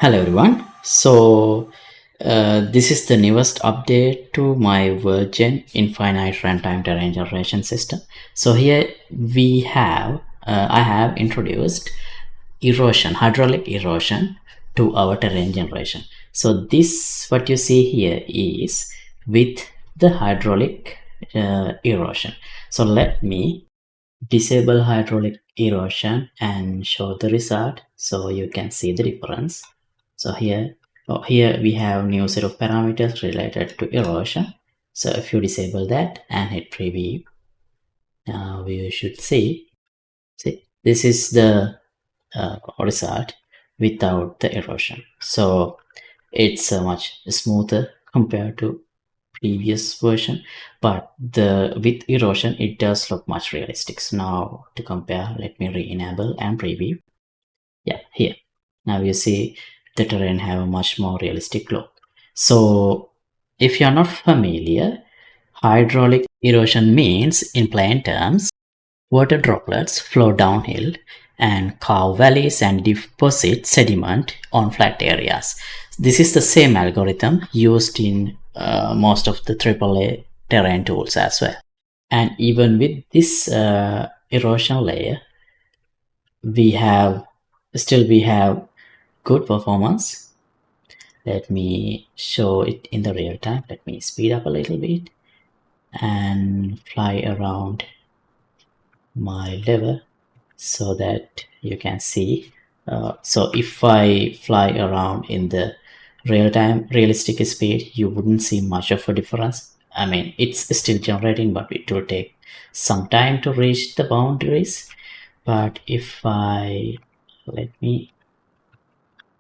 Hello everyone. This is the newest update to my WorldGen infinite runtime terrain generation system. So here we have I have introduced erosion, hydraulic erosion to our terrain generation. So this what you see here is with the hydraulic erosion. So let me disable hydraulic erosion and show the result so you can see the difference. So here we have new set of parameters related to erosion. So if you disable that and hit preview, now we should see this is the result without the erosion. So it's much smoother compared to previous version, but with erosion it does look much realistic. So now to compare, let me re-enable and preview. Yeah, here now you see the terrain have a much more realistic look. So if you're not familiar, hydraulic erosion means, in plain terms, water droplets flow downhill and carve valleys and deposit sediment on flat areas. This is the same algorithm used in most of the AAA terrain tools as well. And even with this erosion layer, we have good performance. Let me show it in the real time. Let me speed up a little bit and fly around my level so that you can see. So if I fly around in the realistic speed, you wouldn't see much of a difference. I mean, it's still generating, but it will take some time to reach the boundaries. But if I let me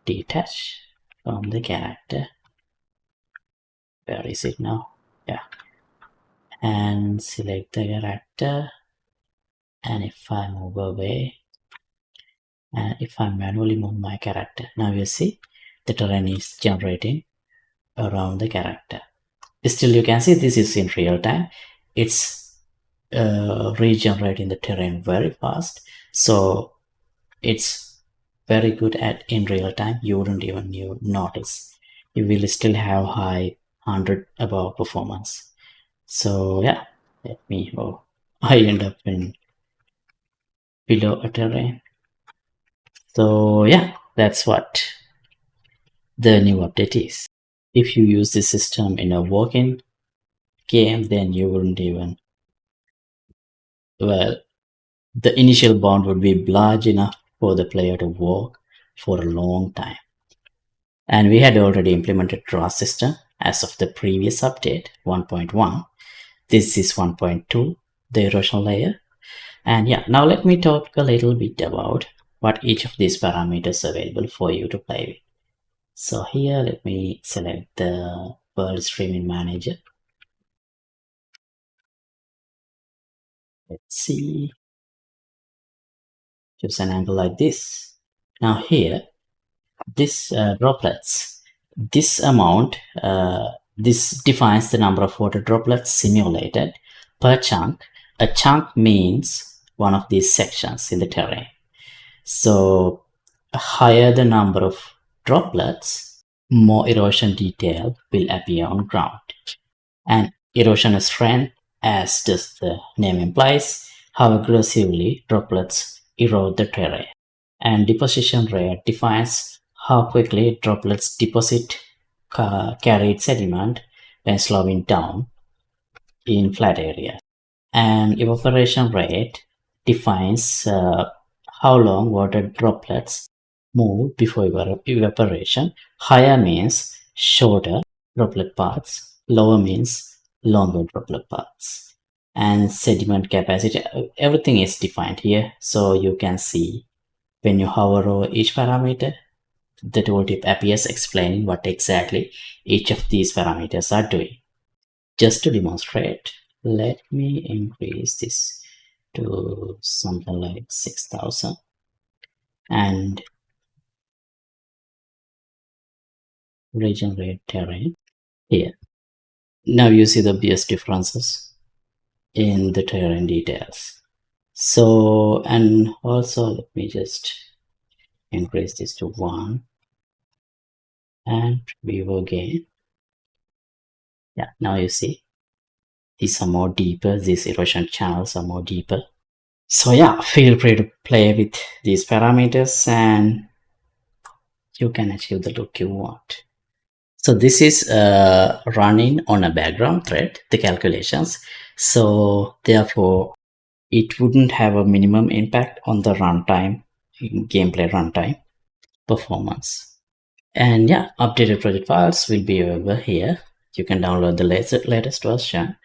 detach from the character, where is it now? Yeah, and select the character, and if I move away, and if I manually move my character, now you see the terrain is generating around the character. Still you can see this is in real time. It's regenerating the terrain very fast, so it's very good at in real time. You wouldn't even notice. You will still have high 100 above performance. So yeah, let me I end up in below a terrain. So yeah, that's what the new update is. If you use this system in a walk-in game, then you wouldn't even, well, the initial bound would be large enough for the player to walk for a long time. And we had already implemented draw system as of the previous update 1.1. This is 1.2, the erosion layer. And yeah, now let me talk a little bit about what each of these parameters are available for you to play with. So here, let me select the World Streaming Manager. Let's see, choose an angle like this. Now here, this droplets, this amount, this defines the number of water droplets simulated per chunk. A chunk means one of these sections in the terrain. So higher the number of droplets, more erosion detail will appear on ground. And erosion strength, as does the name implies, how aggressively droplets erode the terrain. And deposition rate defines how quickly droplets deposit carried sediment when slowing down in flat areas. And evaporation rate defines how long water droplets move before evaporation. Higher means shorter droplet paths, lower means longer droplet paths. And sediment capacity, everything is defined here, so you can see when you hover over each parameter, the tooltip appears explaining what exactly each of these parameters are doing. Just to demonstrate, let me increase this to something like 6,000 and regenerate terrain here. Now you see the obvious differences in the terrain details. So, and also let me just increase this to 1. and view again. Yeah, now you see these are more deeper, these erosion channels are more deeper. So yeah, feel free to play with these parameters and you can achieve the look you want. So this is running on a background thread, the calculations. So therefore, it wouldn't have a minimum impact on the runtime, gameplay runtime performance. And yeah, updated project files will be over here. You can download the latest version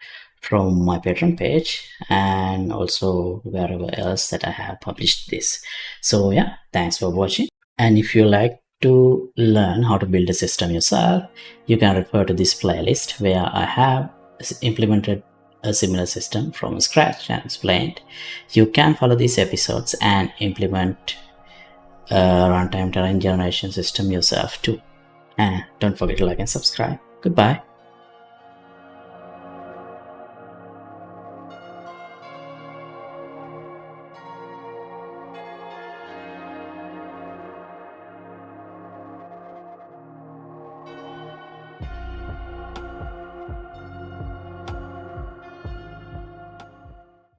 from my Patreon page and also wherever else that I have published this. So yeah, thanks for watching. And if you like to learn how to build a system yourself, you can refer to this playlist where I have implemented a similar system from scratch and explained. You can follow these episodes and implement a runtime terrain generation system yourself too. And don't forget to like and subscribe. Goodbye.